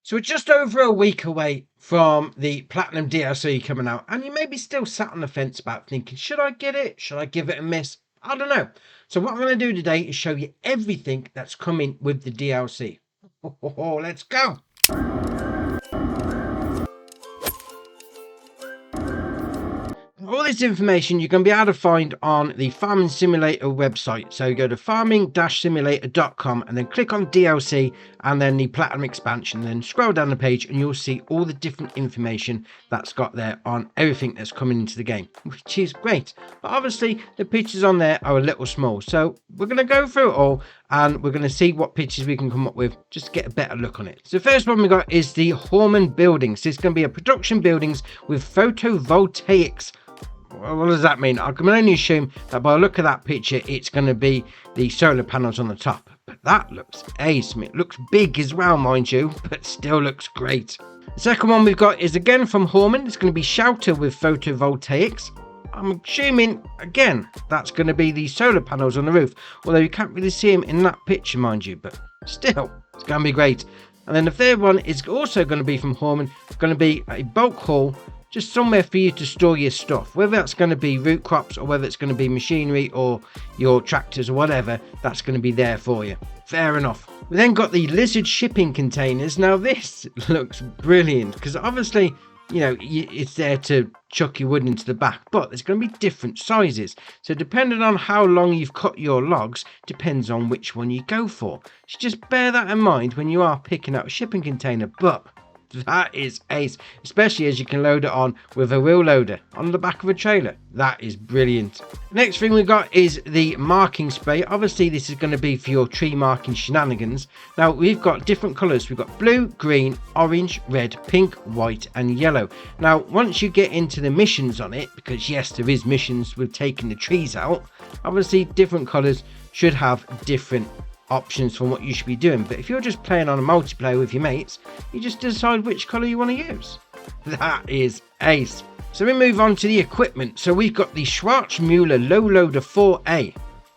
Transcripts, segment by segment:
So we're just over a week away from the Platinum DLC coming out, and you may be still sat on the fence about thinking, should I get it? Should I give it a miss? I don't know. So what I'm going to do today is show you everything that's coming with the DLC. Let's go. All this information you're going to be able to find on the Farming Simulator website. So you go to farming-simulator.com and then click on DLC and then the Platinum expansion. Then scroll down the page and you'll see all the different information that's got there on everything that's coming into the game, which is great. But obviously the pictures on there are a little small. So we're going to go through it all and we're going to see what pictures we can come up with just to get a better look on it. So the first one we got is the Horman buildings. This is going to be a production buildings with photovoltaics. What does that mean? I can only assume that by the look of that picture, it's going to be the solar panels on the top. But that looks awesome. It looks big as well, mind you, but still looks great. The second one we've got is again from Horman. It's going to be shelter with photovoltaics. I'm assuming, again, that's going to be the solar panels on the roof. Although you can't really see them in that picture, mind you, but still, it's going to be great. And then the third one is also going to be from Horman. It's going to be a bulk haul. Just somewhere for you to store your stuff, whether that's going to be root crops or whether it's going to be machinery or your tractors or whatever, that's going to be there for you. Fair enough. We then got the lizard shipping containers. Now this looks brilliant because obviously, you know, it's there to chuck your wood into the back, but there's going to be different sizes. So depending on how long you've cut your logs, depends on which one you go for. So just bear that in mind when you are picking out a shipping container, but that is ace, especially as you can load it on with a wheel loader on the back of a trailer. That is brilliant. Next thing we got is the marking spray. Obviously this is going to be for your tree marking shenanigans. Now we've got different colours. We've got blue, green, orange, red, pink, white and yellow. Now once you get into the missions on it, because yes, there is missions with taking the trees out, obviously different colours should have different options from what you should be doing. But if you're just playing on a multiplayer with your mates, you just decide which colour you want to use. That is ace. So we move on to the equipment. So we've got the Schwarzmüller low loader 4A.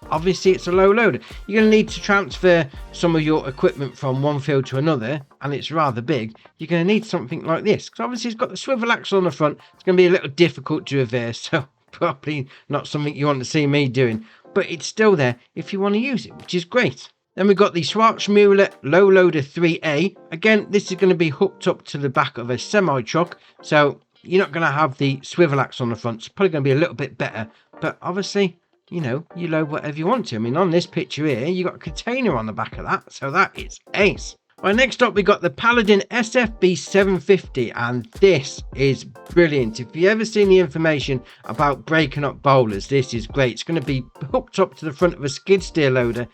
Obviously it's a low loader. You're going to need to transfer some of your equipment from one field to another, and it's rather big. You're going to need something like this because obviously it's got the swivel axle on the front. It's going to be a little difficult to reverse, so probably not something you want to see me doing, but it's still there if you want to use it, which is great. Then we've got the Schwarzmüller Low Loader 3A. Again, this is going to be hooked up to the back of a semi-truck, so you're not going to have the swivel axle on the front. It's probably going to be a little bit better, but obviously, you know, you load whatever you want to. I mean, on this picture here, you got a container on the back of that, so that is ace. Right, next up we got the Paladin SFB 750, and this is brilliant. If you've ever seen the information about breaking up bowlers, this is great. It's going to be hooked up to the front of a skid steer loader,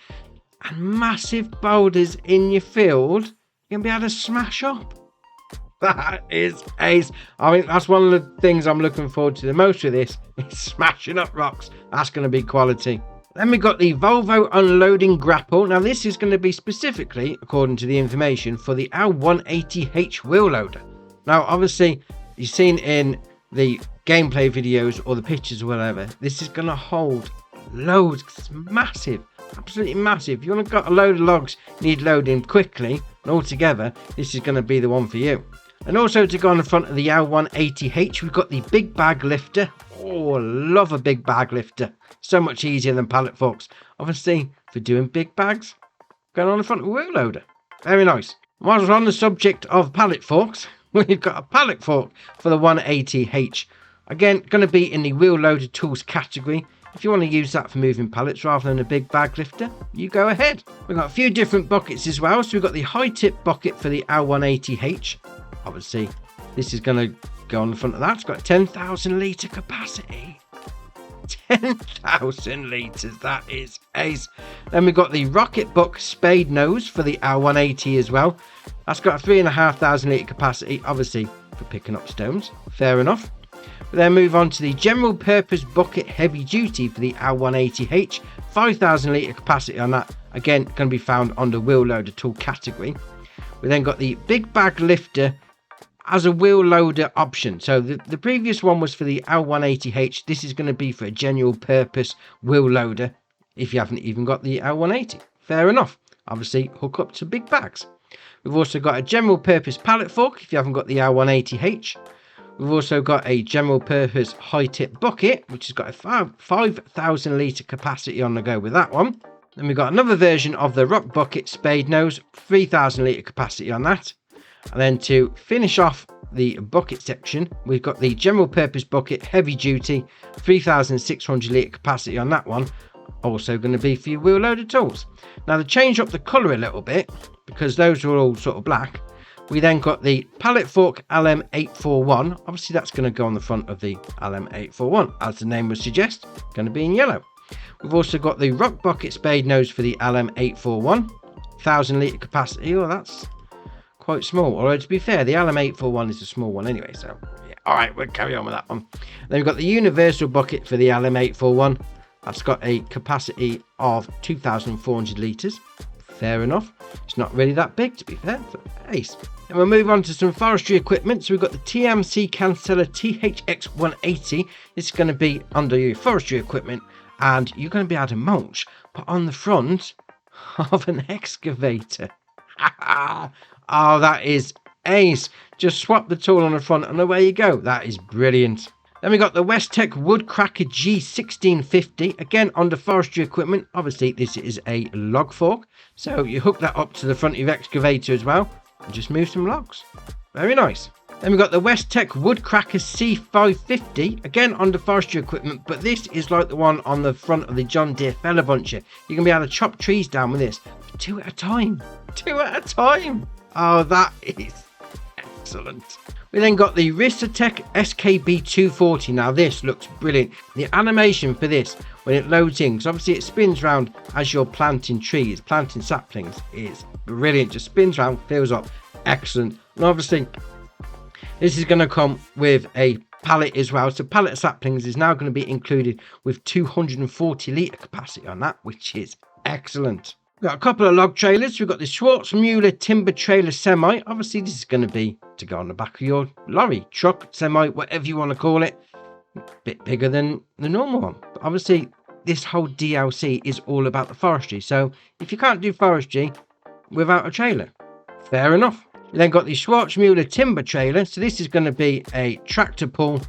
and massive boulders in your field, you're going to be able to smash up. That is ace. I mean, that's one of the things I'm looking forward to the most with this, is smashing up rocks. That's going to be quality. Then we got the Volvo unloading grapple. Now this is going to be specifically, according to the information, for the L180H wheel loader. Now obviously, you've seen in the gameplay videos or the pictures or whatever, this is going to hold loads. It's massive. Absolutely massive. If you want to got a load of logs, need loading quickly and all together, this is going to be the one for you. And also to go on the front of the L180H, we've got the big bag lifter. Oh, love a big bag lifter. So much easier than pallet forks. Obviously, for doing big bags, going on the front of a wheel loader. Very nice. Whilst we're on the subject of pallet forks, we've got a pallet fork for the 180H. Again, going to be in the wheel loader tools category. If you want to use that for moving pallets rather than a big bag lifter, you go ahead. We've got a few different buckets as well. So we've got the high tip bucket for the L180H. Obviously, this is going to go on the front of that. It's got a 10,000 litre capacity. 10,000 litres, that is ace. Then we've got the Rocket Buck spade nose for the L180 as well. That's got a 3,500 litre capacity, obviously for picking up stones. Fair enough. We then move on to the general purpose bucket heavy duty for the L180H, 5,000 litre capacity on that, again going to be found on the wheel loader tool category. We then got the big bag lifter as a wheel loader option. So the previous one was for the L180H, this is going to be for a general purpose wheel loader if you haven't even got the L180. Fair enough, obviously hook up to big bags. We've also got a general purpose pallet fork if you haven't got the R180H. We've also got a general purpose high tip bucket, which has got a 5,000 litre capacity on the go with that one. Then we've got another version of the rock bucket spade nose, 3,000 litre capacity on that. And then to finish off the bucket section, we've got the general purpose bucket heavy duty, 3,600 litre capacity on that one. Also going to be for your wheel loader tools. Now, to change up the colour a little bit, because those were all sort of black, we then got the pallet fork LM841. Obviously, that's going to go on the front of the LM841, as the name would suggest, going to be in yellow. We've also got the rock bucket spade nose for the LM841, 1,000 litre capacity. Oh, that's quite small. Although, to be fair, the LM841 is a small one anyway, so yeah. All right, we'll carry on with that one. Then we've got the universal bucket for the LM841. That's got a capacity of 2,400 litres. Fair enough. It's not really that big, to be fair. So, ace. And we'll move on to some forestry equipment. So we've got the TMC Cancella THX180. This is going to be under your forestry equipment, and you're going to be able to mulch, but on the front of an excavator. Oh, that is ace. Just swap the tool on the front and away you go. That is brilliant. Then we got the Westtech Woodcracker G1650, again under forestry equipment. Obviously, this is a log fork, so you hook that up to the front of your excavator as well, and just move some logs. Very nice. Then we got the Westtech Woodcracker C550, again under forestry equipment, but this is like the one on the front of the John Deere Feller Buncher. You're going to be able to chop trees down with this, but 2 at a time. 2 at a time. Oh, that is excellent. We then got the Risatech SKB240. Now this looks brilliant. The animation for this, when it loads in, because obviously it spins around as you're planting trees, planting saplings, is brilliant. Just spins around, fills up, excellent. And obviously this is going to come with a pallet as well. So pallet of saplings is now going to be included with 240 litre capacity on that, which is excellent. We've got a couple of log trailers. We've got the Schwartz-Mueller timber trailer semi. Obviously, this is going to be to go on the back of your lorry, truck, semi, whatever you want to call it. A bit bigger than the normal one. But obviously, this whole DLC is all about the forestry. So if you can't do forestry without a trailer, fair enough. We then got the Schwartz-Mueller timber trailer. So this is going to be a tractor pull.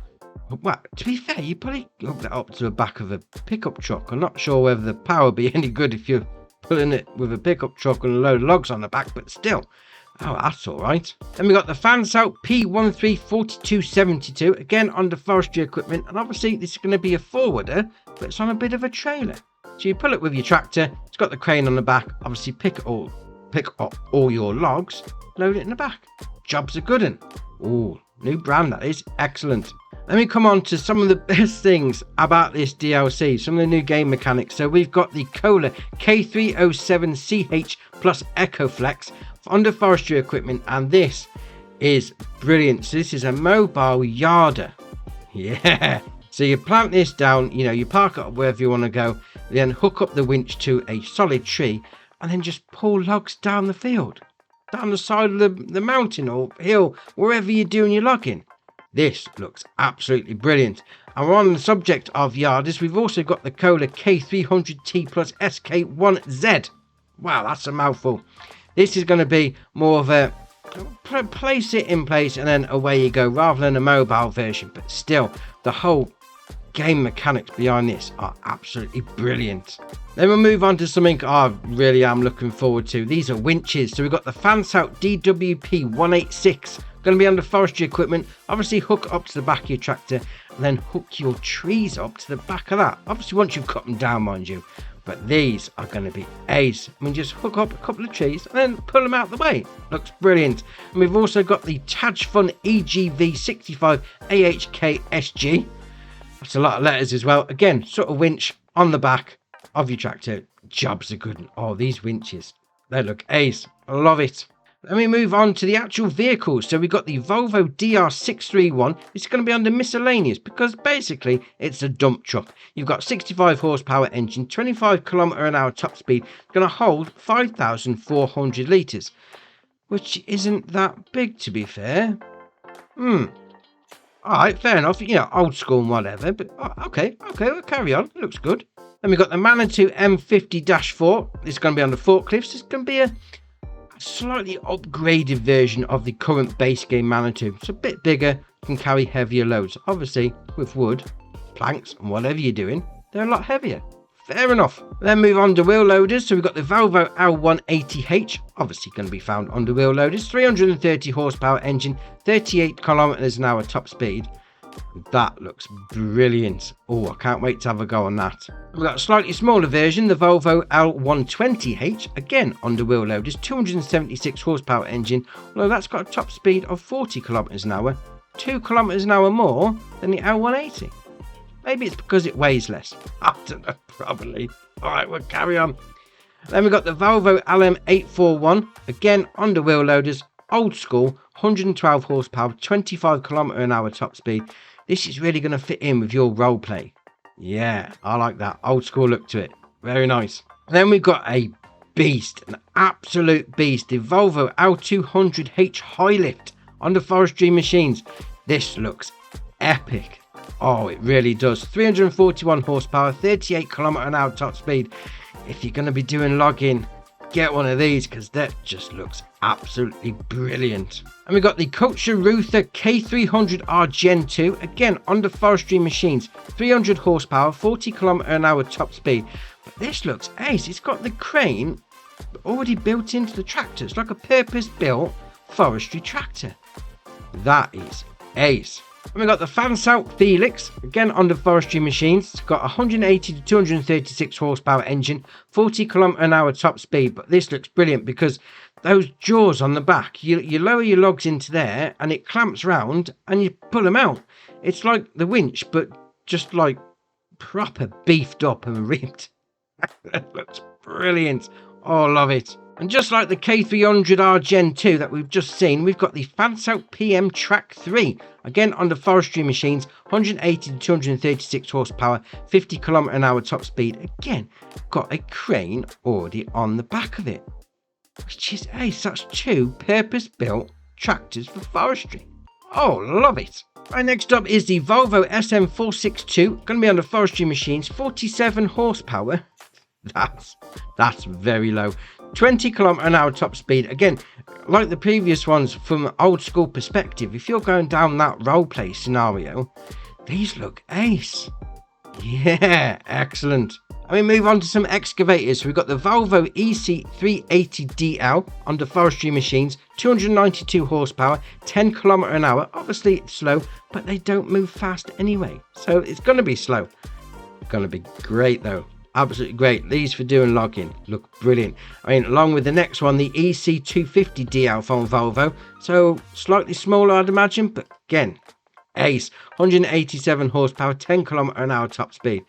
Well, to be fair, you probably hook that up to the back of a pickup truck. I'm not sure whether the power would be any good if you're pulling it with a pickup truck and a load of logs on the back, but still, oh, that's all right. Then we got the Fansalt P134272, again under forestry equipment, and obviously this is going to be a forwarder, but it's on a bit of a trailer. So you pull it with your tractor, it's got the crane on the back, obviously pick up all your logs, load it in the back. Job's a good one. Oh, new brand, that is excellent. Let me come on to some of the best things about this DLC, some of the new game mechanics. So we've got the Kohler K307CH plus EcoFlex under forestry equipment, and this is brilliant. So this is a mobile yarder. Yeah. So you plant this down, you park it up wherever you want to go, then hook up the winch to a solid tree, and then just pull logs down the field, down the side of the mountain or hill, wherever you're doing your logging. This looks absolutely brilliant. And we're on the subject of yarders. We've also got the Kohler K300T plus SK1Z. Wow, that's a mouthful. This is going to be more of a place it in place and then away you go, rather than a mobile version. But still, the whole game mechanics behind this are absolutely brilliant. Then we'll move on to something I really am looking forward to. These are winches. So we've got the Fansalt DWP186. Going to be under forestry equipment. Obviously hook up to the back of your tractor and then hook your trees up to the back of that. Obviously once you've cut them down, mind you. But these are going to be ace. I mean, just hook up a couple of trees and then pull them out the way. Looks brilliant. And we've also got the Tajfun EGV65 AHK SG. That's a lot of letters as well. Again, sort of winch on the back of your tractor. Job's a good one. Oh, these winches, they look ace. I love it. Let me move on to the actual vehicles. So we've got the Volvo DR631. It's going to be under miscellaneous because basically it's a dump truck. You've got 65 horsepower engine, 25 km/h top speed. It's going to hold 5,400 litres, which isn't that big, to be fair. All right, fair enough. Old school and whatever. But okay, we'll carry on. It looks good. Then we've got the Manitou M50-4. It's going to be under forklifts. It's going to be slightly upgraded version of the current base game Manitou. It's a bit bigger, can carry heavier loads. Obviously, with wood, planks, and whatever you're doing, they're a lot heavier. Fair enough. Then move on to wheel loaders. So we've got the Volvo L180H, obviously going to be found under wheel loaders. 330 horsepower engine, 38 kilometers an hour top speed. That looks brilliant. Oh, I can't wait to have a go on that. We've got a slightly smaller version, the Volvo L120H, again under wheel loaders, 276 horsepower engine, although that's got a top speed of 40 kilometers an hour, 2 kilometers an hour more than the L180. Maybe it's because it weighs less. I don't know, probably. Alright, we'll carry on. Then we've got the Volvo LM841, again under wheel loaders, old school, 112 horsepower, 25 kilometer an hour top speed. This is really going to fit in with your roleplay. Yeah, I like that. Old school look to it. Very nice. Then we've got a beast, an absolute beast, the Volvo L200H High Lift under forestry machines. This looks epic. Oh, it really does. 341 horsepower, 38 kilometer an hour top speed. If you're going to be doing logging, get one of these because that just looks absolutely brilliant. And we've got the Culture Ruther K300R Gen 2, again under forestry machines, 300 horsepower, 40 kilometer an hour top speed. But this looks ace. It's got the crane already built into the tractor. It's like a purpose-built forestry tractor. That is ace. And we've got the Fansalt Felix, again under forestry machines. It's got 180 to 236 horsepower engine, 40 kilometer an hour top speed. But this looks brilliant because those jaws on the back, you lower your logs into there and it clamps round and you pull them out. It's like the winch, but just like proper beefed up and ripped. That looks brilliant. Oh, love it. And just like the K300R Gen 2 that we've just seen, we've got the Fansalt PM Track 3. Again, under forestry machines, 180 to 236 horsepower, 50 kilometer an hour top speed. Again, got a crane already on the back of it. Which is ace. That's 2 purpose-built tractors for forestry. Oh, love it. Right, next up is the Volvo SM462. Going to be under forestry machines, 47 horsepower. That's very low. 20 kilometer an hour top speed. Again, like the previous ones, from an old school perspective, if you're going down that roleplay scenario, these look ace. Yeah, excellent. And we move on to some excavators. We've got the Volvo EC380DL under forestry machines, 292 horsepower, 10 kilometer an hour. Obviously it's slow, but they don't move fast anyway, so it's going to be slow. Going to be great though. Absolutely great. These for doing logging look brilliant. I mean, along with the next one, the EC250DL from Volvo. So slightly smaller, I'd imagine, but again, ace. 187 horsepower, 10 kilometer an hour top speed.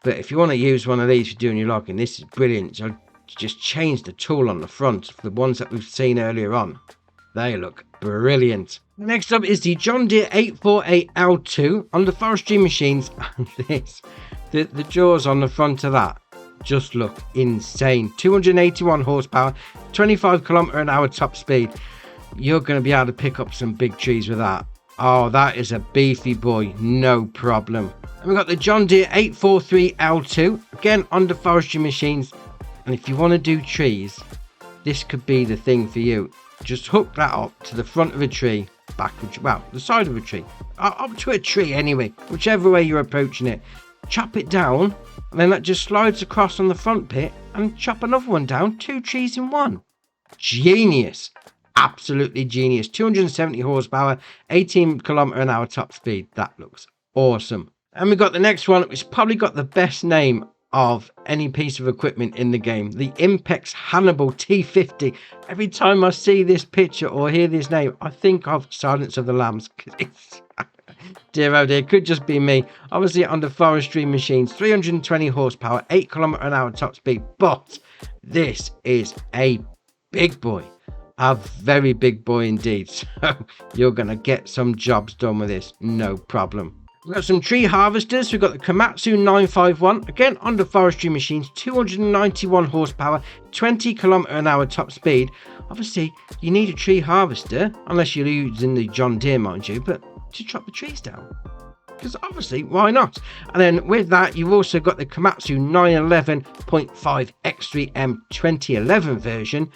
But if you want to use one of these for doing your logging, this is brilliant. So just change the tool on the front. The ones that we've seen earlier on, they look brilliant. Next up is the John Deere 848L2 under forestry machines. And this, the jaws on the front of that just look insane. 281 horsepower, 25 kilometer an hour top speed. You're going to be able to pick up some big trees with that. Oh, that is a beefy boy, no problem. And we've got the John Deere 843L2, again under forestry machines. And if you want to do trees, this could be the thing for you. Just hook that up to the front of a tree, backwards, well, the side of a tree, up to a tree anyway, whichever way you're approaching it. Chop it down, and then that just slides across on the front pit, and chop another one down, 2 trees in one. Genius. Absolutely genius. 270 horsepower, 18 kilometer an hour top speed. That looks awesome. And we've got the next one, which probably got the best name of any piece of equipment in the game, the Impex Hannibal T50. Every time I see this picture or hear this name, I think of Silence of the Lambs. It's dear oh dear, could just be me. Obviously under forestry machines, 320 horsepower, 8 kilometer an hour top speed. But this is a big boy, a very big boy indeed. So you're gonna get some jobs done with this, no problem. We've got some tree harvesters. We've got the Komatsu 951, again under forestry machines, 291 horsepower, 20 kilometer an hour top speed. Obviously, you need a tree harvester, unless you're using the John Deere, mind you, but to chop the trees down. Because obviously, why not? And then with that, you've also got the Komatsu 911.5 X3M 2011 version.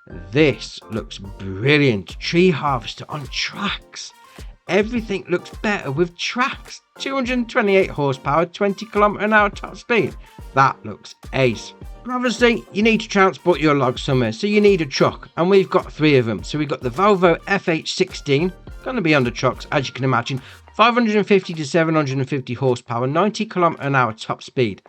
This looks brilliant. Tree harvester on tracks. Everything looks better with tracks. 228 horsepower, 20km/h top speed. That looks ace. But obviously, you need to transport your logs somewhere, so you need a truck, and we've got 3 of them. So we've got the Volvo FH16, going to be under trucks, as you can imagine. 550 to 750 horsepower, 90km/h top speed.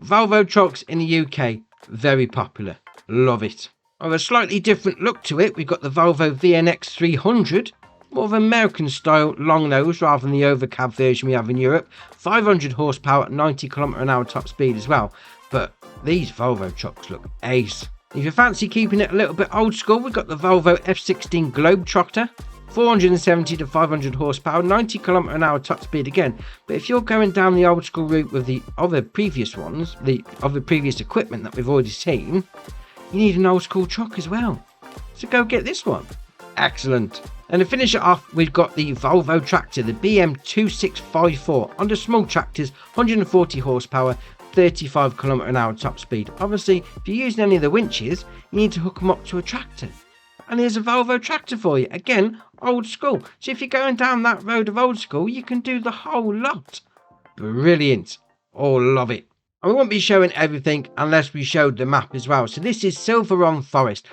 Volvo trucks in the UK, very popular. Love it. With a slightly different look to it, we've got the Volvo VNX 300. More of an American style long nose rather than the overcab version we have in Europe. 500 horsepower, 90km/h top speed as well. But these Volvo trucks look ace. If you fancy keeping it a little bit old school, we've got the Volvo F16 Globetrotter. 470 to 500 horsepower, 90km/h top speed again. But if you're going down the old school route with the other previous ones, the other previous equipment that we've already seen, you need an old school truck as well. So go get this one. Excellent. And to finish it off, we've got the Volvo tractor, the BM2654. Under small tractors, 140 horsepower, 35km/h top speed. Obviously, if you're using any of the winches, you need to hook them up to a tractor. And here's a Volvo tractor for you. Again, old school. So if you're going down that road of old school, you can do the whole lot. Brilliant. Oh, love it. And we won't be showing everything unless we showed the map as well. So this is Silverron Forest.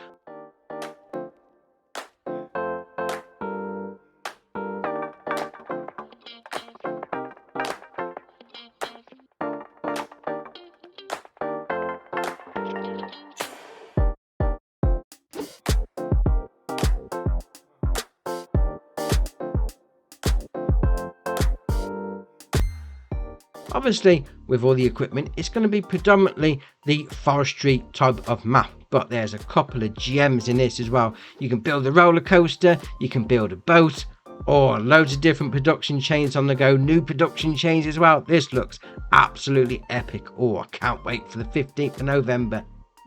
Obviously, with all the equipment, it's going to be predominantly the forestry type of map, but there's a couple of gems in this as well. You can build a roller coaster, you can build a boat, or loads of different production chains on the go, new production chains as well. This looks absolutely epic. Oh, I can't wait for the 15th of November.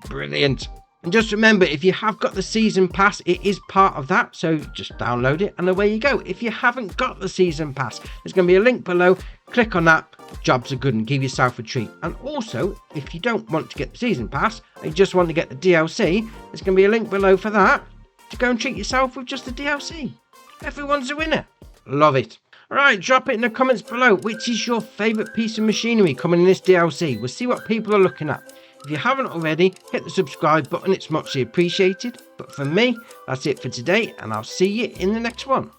Brilliant. And just remember, if you have got the season pass, it is part of that, so just download it and away you go. If you haven't got the season pass, there's going to be a link below. Click on that. Jobs are good and give yourself a treat. And also, if you don't want to get the season pass and you just want to get the DLC, there's going to be a link below for that to go and treat yourself with just the DLC. Everyone's a winner. Love it. Alright, drop it in the comments below. Which is your favourite piece of machinery coming in this DLC? We'll see what people are looking at. If you haven't already, hit the subscribe button, it's muchly appreciated. But for me, that's it for today, and I'll see you in the next one.